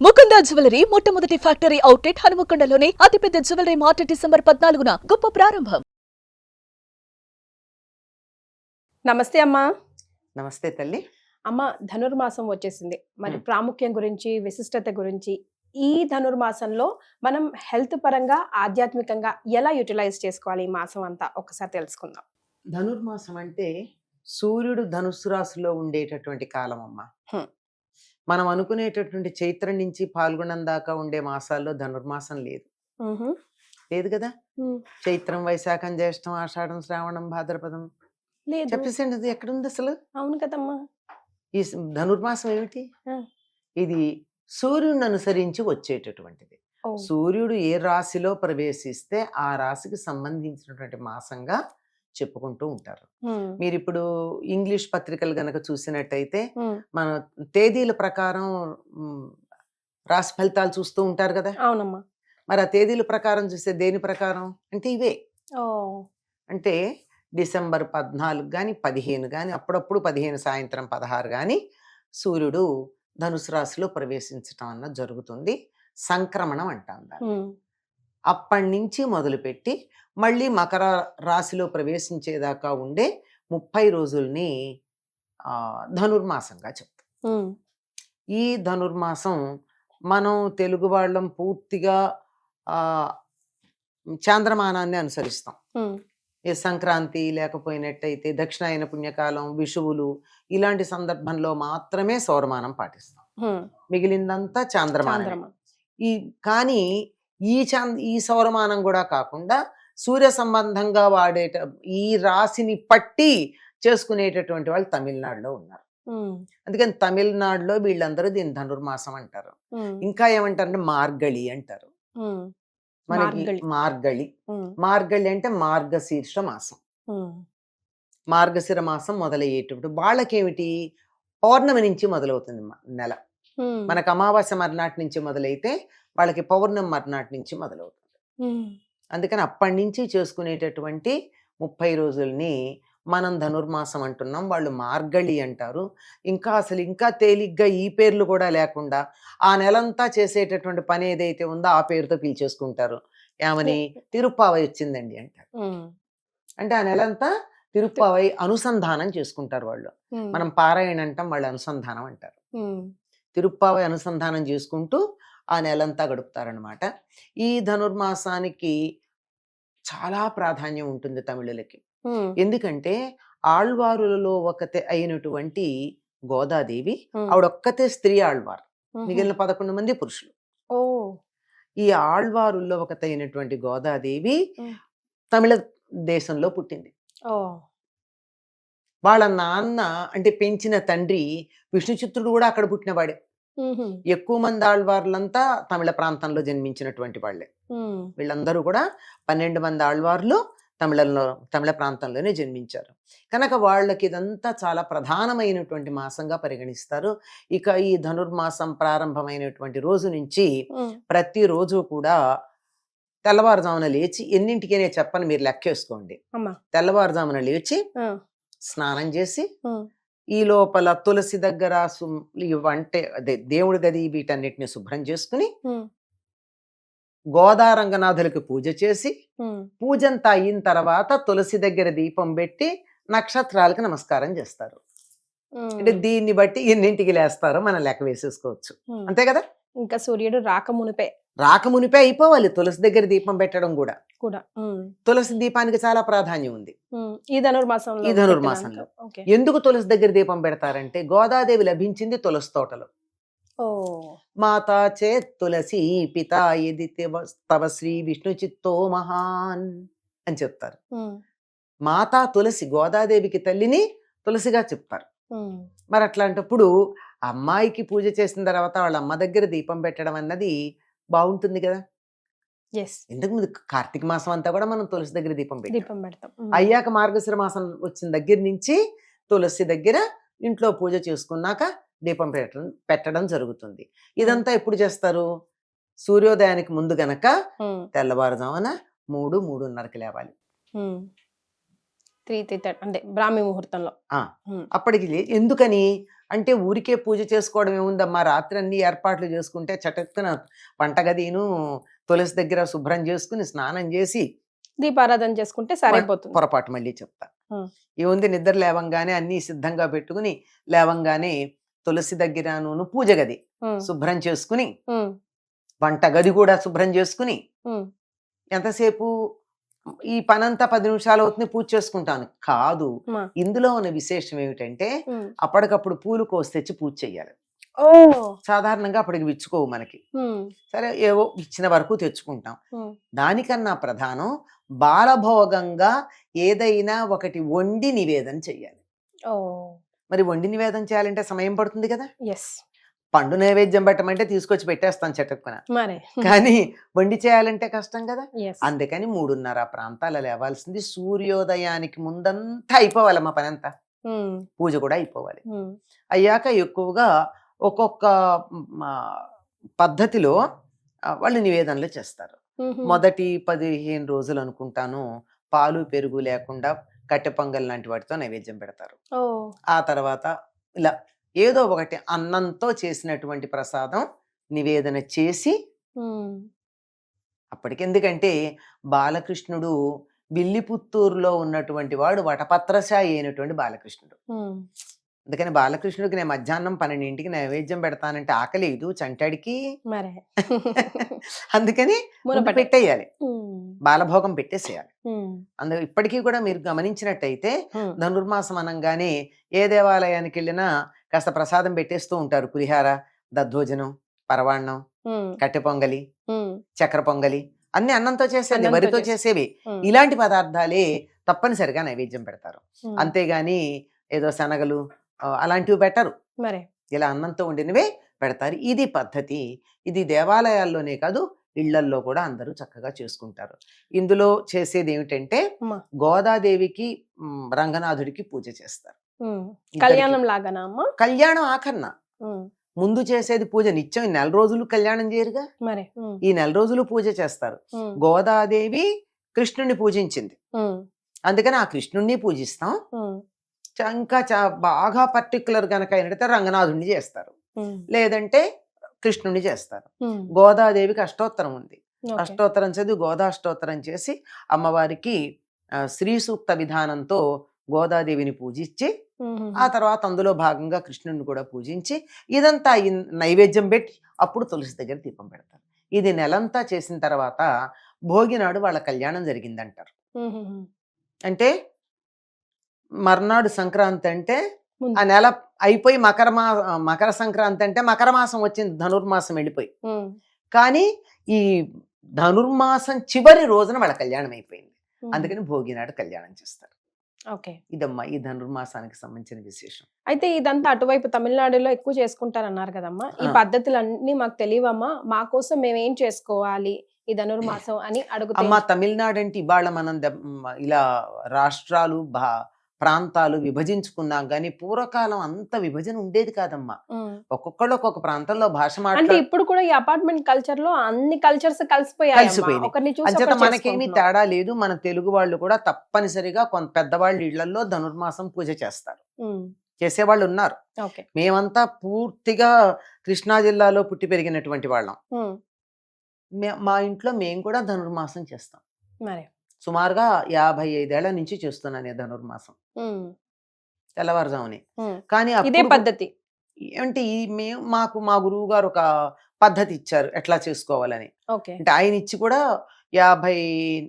Mukunda jewellery మొట్టమొదటి factory outlet హనుమకొండలోనే అతిపెద్ద jewellery mart December 14న గొప్ప ప్రారంభం. నమస్తే అమ్మా. నమస్తే తల్లి. అమ్మ, ధనుర్మాసం వచ్చేసింది. మరి ప్రాముఖ్యం గురించి, విశిష్టత గురించి, ఈ ధనుర్మాసంలో మనం హెల్త్ పరంగా, ఆధ్యాత్మికంగా ఎలా యూటిలైజ్ చేసుకోవాలి ఈ మాసం అంతా ఒకసారి తెలుసుకుందాం. ధనుర్మాసం అంటే సూర్యుడు ధనుస్సు రాశిలో ఉండేటటువంటి కాలం అమ్మ. మనం అనుకునేటటువంటి చైత్రం నుంచి పాల్గొనం దాకా ఉండే మాసాల్లో ధనుర్మాసం లేదు. లేదు కదా. చైత్రం, వైశాఖం, జ్యేష్టం, ఆషాఢం, శ్రావణం, భాద్రపదం లేదు. చెప్పేసండి, అది ఎక్కడుంది అసలు? అవును కదమ్మా. ఈ ధనుర్మాసం ఏమిటి? ఇది సూర్యుడిని అనుసరించి వచ్చేటటువంటిది. సూర్యుడు ఏ రాశిలో ప్రవేశిస్తే ఆ రాశికి సంబంధించినటువంటి మాసంగా చెప్పుకుంటూ ఉంటారు. మీరు ఇప్పుడు ఇంగ్లీష్ పత్రికలు గనక చూసినట్టయితే మన తేదీల ప్రకారం రాశి ఫలితాలు చూస్తూ ఉంటారు కదా. అవునమ్మా. మరి ఆ తేదీల ప్రకారం చూస్తే దేని ప్రకారం అంటే ఇవే. అంటే డిసెంబర్ 14 కానీ 15 కానీ అప్పుడప్పుడు 15 సాయంత్రం 16 కానీ సూర్యుడు ధనుసు రాశిలో ప్రవేశించటం అన్నది జరుగుతుంది. సంక్రమణం అంటాం దాన్ని. అప్పటి నుంచి మొదలుపెట్టి మళ్ళీ మకర రాశిలో ప్రవేశించేదాకా ఉండే 30 రోజుల్ని ధనుర్మాసంగా చెప్తాం. ఈ ధనుర్మాసం మనం తెలుగు వాళ్ళం పూర్తిగా చాంద్రమానాన్ని అనుసరిస్తాం. ఏ సంక్రాంతి లేకపోయినట్టయితే దక్షిణాయన పుణ్యకాలం, విషువులు ఇలాంటి సందర్భంలో మాత్రమే సౌరమానం పాటిస్తాం. మిగిలిందంతా చాంద్రమానం. కానీ ఈ సౌరమానం కూడా కాకుండా సూర్య సంబంధంగా ఈ రాశిని పట్టి చేసుకునేటటువంటి వాళ్ళు తమిళనాడులో ఉన్నారు. అందుకని తమిళనాడులో వీళ్ళందరూ దీన్ని ధనుర్మాసం అంటారు. ఇంకా ఏమంటారంటే మార్గళి అంటారు. మనకి మార్గళి అంటే మార్గశీర్ష మాసం. మార్గశిర మాసం మొదలయ్యేటప్పుడు వాళ్ళకేమిటి, పౌర్ణమి నుంచి మొదలవుతుంది నెల. మనకు అమావాస్య మర్నాటి నుంచి మొదలైతే వాళ్ళకి పౌర్ణమి మర్నాటి నుంచి మొదలవుతుంది. అందుకని అప్పటి నుంచి చేసుకునేటటువంటి 30 రోజుల్ని మనం ధనుర్మాసం అంటున్నాం. వాళ్ళు మార్గళి అంటారు. ఇంకా తేలిగ్గా ఈ పేర్లు కూడా లేకుండా ఆ నెలంతా చేసేటటువంటి పని ఏదైతే ఉందో ఆ పేరుతో పిలిచేసుకుంటారు. ఏమని, తిరుప్పావై వచ్చిందండి అంటారు. అంటే ఆ నెలంతా తిరుప్పావై అనుసంధానం చేసుకుంటారు వాళ్ళు. మనం పారాయణ అంటాం, వాళ్ళు అనుసంధానం అంటారు. తిరుప్పావై అనుసంధానం చేసుకుంటూ ఆ నెలంతా గడుపుతారనమాట. ఈ ధనుర్మాసానికి చాలా ప్రాధాన్యం ఉంటుంది తమిళులకి. ఎందుకంటే ఆళ్వారులలో ఒకతే అయినటువంటి గోదాదేవి, ఆవిడొక్కతే స్త్రీ ఆళ్వారు, మిగిలిన 11 మంది పురుషులు. ఈ ఆళ్వారుల్లో ఒకతైనటువంటి గోదాదేవి తమిళ దేశంలో పుట్టింది. వాళ్ళ నాన్న అంటే పెంచిన తండ్రి విష్ణుచిత్రుడు కూడా అక్కడ పుట్టినవాడే. ఎక్కువ మంది ఆళ్వార్లంతా తమిళ ప్రాంతంలో జన్మించినటువంటి వాళ్ళే. వీళ్ళందరూ కూడా 12 మంది ఆళ్వార్లు తమిళ ప్రాంతంలోనే జన్మించారు. కనుక వాళ్ళకి ఇదంతా చాలా ప్రధానమైనటువంటి మాసంగా పరిగణిస్తారు. ఇక ఈ ధనుర్మాసం ప్రారంభమైనటువంటి రోజు నుంచి ప్రతిరోజు కూడా తెల్లవారుజామున లేచి, ఎన్నింటికైనా చెప్పని మీరు లెక్కేసుకోండి, తెల్లవారుజామున లేచి స్నానం చేసి ఈ లోపల తులసి దగ్గర వంటే అదే దేవుడి గది వీటన్నిటిని శుభ్రం చేసుకుని గోదారంగనాథులకి పూజ చేసి, పూజంతా అయిన తర్వాత తులసి దగ్గర దీపం పెట్టి నక్షత్రాలకు నమస్కారం చేస్తారు. అంటే దీన్ని బట్టి ఎన్నింటికి లేస్తారో మనం లెక్క వేసేసుకోవచ్చు. అంతే కదా. ఇంకా సూర్యుడు రాకమునిపే అయిపోవాలి తులసి దగ్గర దీపం పెట్టడం కూడా. తులసి దీపానికి చాలా ప్రాధాన్యం ఉంది ఈ ధనుర్మాసంలో. ఎందుకు తులసి దగ్గర దీపం పెడతారంటే గోదాదేవి లభించింది తులసి తోటలో. మాతా చే తులసి పితా యది తవ శ్రీ విష్ణు చిత్తో మహాన్ అని చెప్తారు. మాతా తులసి, గోదాదేవికి తల్లిని తులసిగా చెప్తారు. మరి అట్లాంటప్పుడు అమ్మాయికి పూజ చేసిన తర్వాత వాళ్ళ అమ్మ దగ్గర దీపం పెట్టడం అన్నది బాగుంటుంది కదా. ఎందుకు ముందు కార్తీక మాసం అంతా కూడా మనం తులసి దగ్గర దీపం పెడతాం. అయ్యాక మార్గశిర మాసం వచ్చిన దగ్గర నుంచి తులసి దగ్గర ఇంట్లో పూజ చేసుకున్నాక దీపం పెట్టడం జరుగుతుంది. ఇదంతా ఎప్పుడు చేస్తారు? సూర్యోదయానికి ముందు గనక తెల్లవారుజామున 3-3:30కి లేవాలి. 3:30 అంటే బ్రాహ్మీ ముహూర్తంలో. అప్పటికి ఎందుకని అంటే ఊరికే పూజ చేసుకోవడం ఏముందమ్మా, రాత్రి అన్ని ఏర్పాట్లు చేసుకుంటే చటక్కున వంటగదిను తులసి దగ్గర శుభ్రం చేసుకుని స్నానం చేసి దీపారాధన చేసుకుంటే సరిపోతుంది. పొరపాటు మళ్ళీ చెప్తా. ఉం. ఏముంది, నిద్ర లేవంగానే అన్ని సిద్ధంగా పెట్టుకుని లేవంగానే తులసి దగ్గరను పూజ గది ఉం. శుభ్రం చేసుకుని ఉం. వంట గది కూడా శుభ్రం చేసుకుని ఉం. ఎంతసేపు ఈ పనంతా 10 నిమిషాలు అవుతుంది, పూజ చేసుకుంటాను కాదు. మా. ఇందులో ఉన్న విశేషం ఏమిటంటే ఉం. అప్పటికప్పుడు పూలు కోసి తెచ్చి పూజ చెయ్యాలి. ఓ. సాధారణంగా అప్పటికి విచ్చుకోవు మనకి. ఉం. సరే ఏవో ఇచ్చిన వరకు తెచ్చుకుంటాం. ఉం. దానికన్నా ప్రధానం బాలభోగంగా ఏదైనా ఒకటి వండి నివేదన చెయ్యాలి. ఓ. మరి వండి నివేదన చేయాలంటే సమయం పడుతుంది కదా. ఎస్. పండు నైవేద్యం పెట్టమంటే తీసుకొచ్చి పెట్టేస్తాను చటుక్కున, మరే. కానీ వండి చేయాలంటే కష్టం కదా. ఎస్. అందుకని 3:30 ప్రాంతాల లేవాల్సింది. సూర్యోదయానికి ముందంతా అయిపోవాలి మా పని అంతా, ఉం. పూజ కూడా అయిపోవాలి. ఉం. అయ్యాక ఎక్కువగా ఒక్కొక్క పద్ధతిలో వాళ్ళు నివేదనలు చేస్తారు. ఉహుం. మొదటి 15 రోజులు అనుకుంటాను పాలు పెరుగు లేకుండా కట్టె పొంగల్ లాంటి వాటితో నైవేద్యం పెడతారు. ఓ. ఆ తర్వాత ఇలా ఏదో ఒకటి అన్నంతో చేసినటువంటి ప్రసాదం నివేదన చేసి ఉం. అప్పటికెందుకంటే బాలకృష్ణుడు విల్లిపుత్తూరులో ఉన్నటువంటి వాడు వటపత్రశాయి అయినటువంటి బాలకృష్ణుడు. ఉం. అందుకని బాలకృష్ణుడికి నేను మధ్యాహ్నం 12ంటికి నైవేద్యం పెడతానంటే ఆకలేదు చంటాడికి. మరే. అందుకని మునపటే. పెట్టేయాలి, ఉం. బాలభోగం పెట్టేసేయాలి. ఉం. అందులో ఇప్పటికీ కూడా మీరు గమనించినట్టయితే ఉం. ధనుర్మాసం అనగానే ఏ దేవాలయానికి వెళ్ళినా కాస్త ప్రసాదం పెట్టేస్తూ ఉంటారు. పులిహార, దద్దోజనం, పరవాన్నం, ఉం. కట్టె పొంగలి, ఉం. చక్కెర పొంగలి, అన్ని అన్నంతో చేసేది, అన్నంతో వరితో చేసే- చేసేవి. ఉం. ఇలాంటి పదార్థాలే తప్పనిసరిగా నైవేద్యం పెడతారు. ఉం. అంతేగాని ఏదో శనగలు అలాంటివి పెట్టరు. మరే. ఇలా అన్నంతో వండినవే పెడతారు. ఇది పద్ధతి. ఇది దేవాలయాల్లోనే కాదు, ఇళ్లల్లో కూడా అందరూ చక్కగా చేసుకుంటారు. ఇందులో చేసేది ఏమిటంటే అమ్మా. గోదాదేవికి రంగనాథుడికి పూజ చేస్తారు. ఉం. ఇద్దరికీ. కళ్యాణం లాగానా అమ్మా? కళ్యాణం ఆఖరణ. ఉం. ముందు చేసేది పూజ. నిత్యం ఈ 4 రోజులు కళ్యాణం చేయరుగా, మరే. ఉం. ఈ 4 రోజులు పూజ చేస్తారు. ఉం. గోదాదేవి కృష్ణుణ్ణి పూజించింది, ఉం. అందుకని ఆ కృష్ణుణ్ణి పూజిస్తాం. ఉం. ఇంకా బాగా పర్టికులర్ గనక ఏంటంటే రంగనాథుడిని చేస్తారు, ఉం. లేదంటే కృష్ణుణ్ణి చేస్తారు. ఉం. గోదాదేవికి అష్టోత్తరం ఉంది. ఓకే. అష్టోత్తరం చదివి గోదాష్టోత్తరం చేసి అమ్మవారికి శ్రీ సూక్త విధానంతో గోదాదేవిని పూజించి ఉహుం. ఆ తర్వాత అందులో భాగంగా కృష్ణుడిని కూడా పూజించి ఇదంతా నైవేద్యం పెట్టి అప్పుడు తులసి దగ్గర దీపం పెడతారు. ఇది నెలంతా చేసిన తర్వాత భోగి నాడు వాళ్ళ కళ్యాణం జరిగిందంటారు. ఉహుం. అంటే మర్నాడు సంక్రాంతి అంటే ముందు. ఆ నెల అయిపోయి మకర సంక్రాంతి అంటే మకర మాసం వచ్చింది, ధనుర్మాసం వెళ్ళిపోయి. ఉం. కానీ ఈ ధనుర్మాసం చివరి రోజున వాళ్ళ కళ్యాణం అయిపోయింది. ఉం. అందుకని భోగి నాడు కళ్యాణం చేస్తారు. ఓకే. ఇదమ్మా ఈ ధనుర్మాసానికి సంబంధించిన విశేషం. అయితే ఇదంతా అటువైపు తమిళనాడులో ఎక్కువ చేసుకుంటారన్నారు కదమ్మా. ఈ ఆ. పద్ధతులన్నీ మాకు తెలియవమ్మా, మా కోసం మేము ఏం చేసుకోవాలి ఈ ధనుర్మాసం అని అడుగుతా. అమ్మ తమిళనాడు అంటే ఇవాళ మనం ఇలా రాష్ట్రాలు ప్రాంతాలు విభజించుకున్నాం, కానీ పూర్వకాలం అంత విభజన ఉండేది కాదమ్మా. ఒక్కొక్కళ్ళు ఒక్కొక్క ప్రాంతంలో భాష అంటే మాట్లాడు. ఇప్పుడు కూడా ఈ అపార్ట్మెంట్ కల్చర్ లో అన్ని కల్చర్స్ కలిసిపోయాయి. కలిసిపోయినాయి. ఒకరిని చూసి అంచేత ఒకరు మనకేమీ చేసుకుంటున్నాం. తేడా లేదు. మన తెలుగు వాళ్ళు కూడా తప్పనిసరిగా కొంత పెద్దవాళ్ళు ఇళ్లలో ధనుర్మాసం పూజ చేస్తారు, ఉం. చేసేవాళ్ళు ఉన్నారు. ఓకే. మేమంతా పూర్తిగా కృష్ణా జిల్లాలో పుట్టి పెరిగినటువంటి వాళ్ళం. ఉం. మా ఇంట్లో మేము కూడా ధనుర్మాసం చేస్తాం. మరి సుమారుగా 55 ఏళ్ల నుంచి చేస్తున్నాను నేను ధనుర్మాసం, ఉం. తెల్లవారుజామునే. ఉం. కానీ ఇదే అప్పుడు పద్ధతి. ఏంటి మా గురువు గారు ఒక పద్ధతి ఇచ్చారు ఎట్లా చేసుకోవాలని. ఓకే. అంటే ఆయన ఇచ్చి కూడా 52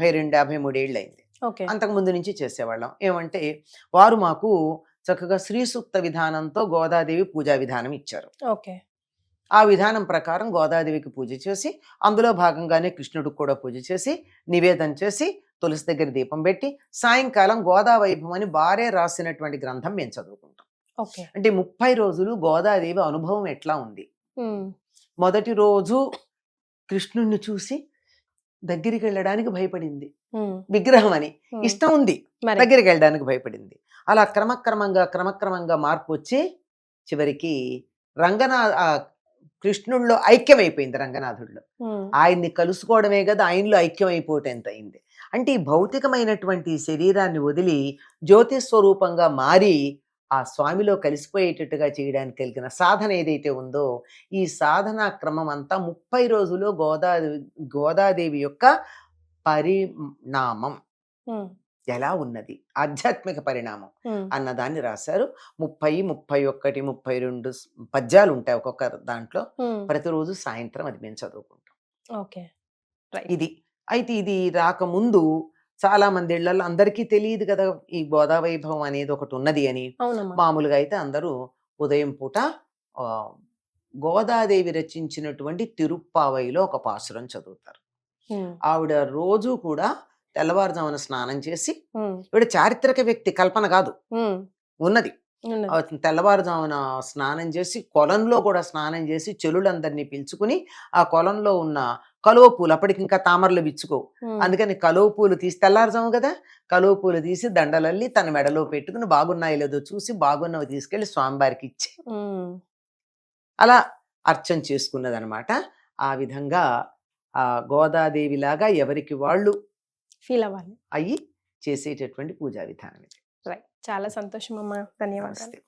53 ఏళ్ళు అయింది. ఓకే. అంతకు ముందు నుంచి చేసేవాళ్ళం. ఏమంటే వారు మాకు చక్కగా శ్రీ సూక్త విధానంతో గోదాదేవి పూజా విధానం ఇచ్చారు. ఓకే. ఆ విధానం ప్రకారం గోదాదేవికి పూజ చేసి అందులో భాగంగానే కృష్ణుడికి కూడా పూజ చేసి నివేదన చేసి తులసి దగ్గర దీపం పెట్టి సాయంకాలం గోదా వైభవం అని వారే రాసినటువంటి గ్రంథం మేము చదువుకుంటాం. ఓకే. అంటే 30 రోజులు గోదాదేవి అనుభవం ఎట్లా ఉంది. ఉం. మొదటి రోజు కృష్ణుణ్ణి చూసి దగ్గరికి వెళ్ళడానికి భయపడింది, ఉం. విగ్రహం అని ఉం. ఇష్టం ఉంది, మరి దగ్గరికి వెళ్ళడానికి భయపడింది. అలా క్రమక్రమంగా మార్పు వచ్చి చివరికి కృష్ణుడిలో ఐక్యమైపోయింది. రంగనాథుడిలో ఉం. ఆయన్ని కలుసుకోవడమే కదా ఆయనలో ఐక్యమైపోవటం ఎంత అయింది. అంటే ఈ భౌతికమైనటువంటి శరీరాన్ని వదిలి జ్యోతి స్వరూపంగా మారి ఆ స్వామిలో కలిసిపోయేటట్టుగా చేయడానికి కలిగిన సాధన ఏదైతే ఉందో ఈ సాధనా క్రమం అంతా 30 రోజుల్లో గోదాదేవి యొక్క పరిణామం ఎలా ఉన్నది, ఆధ్యాత్మిక పరిణామం అన్నదాన్ని రాశారు. 30, 31, 32 పద్యాలు ఉంటాయి ఒక్కొక్క దాంట్లో. ప్రతిరోజు సాయంత్రం అది మేము చదువుకుంటాం. ఓకే, ఇది అయితే ఇది రాకముందు చాలా మంది ఇళ్లలో అందరికీ తెలియదు కదా ఈ గోదా వైభవం అనేది ఒకటి ఉన్నది అని. మామూలుగా అయితే అందరూ ఉదయం పూట గోదాదేవి రచించినటువంటి తిరుప్పావైలో ఒక పాసురం చదువుతారు. ఆవిడ రోజు కూడా తెల్లవారుజామున స్నానం చేసి, ఈవిడ చారిత్రక వ్యక్తి, కల్పన కాదు, ఉన్నది. తెల్లవారుజామున స్నానం చేసి కొలంలో కూడా స్నానం చేసి చెలులందరినీ పిలుచుకుని ఆ కొలంలో ఉన్న కలువ పూలు, అప్పటికి ఇంకా తామరలు విచ్చుకో, అందుకని కలువ పూలు తీసి, తెల్లారుజాము కదా, కలువ పూలు తీసి దండలల్లి తన మెడలో పెట్టుకుని బాగున్నాయి లేదో చూసి బాగున్నవి తీసుకెళ్లి స్వామివారికి ఇచ్చి అలా అర్చన చేసుకున్నది అనమాట. ఆ విధంగా ఆ గోదాదేవి లాగా ఎవరికి వాళ్ళు ఫీల్ అవ్వాలి అయ్యి చేసేటటువంటి పూజా విధానం ఇది. చాలా సంతోషం అమ్మా, ధన్యవాదాలు.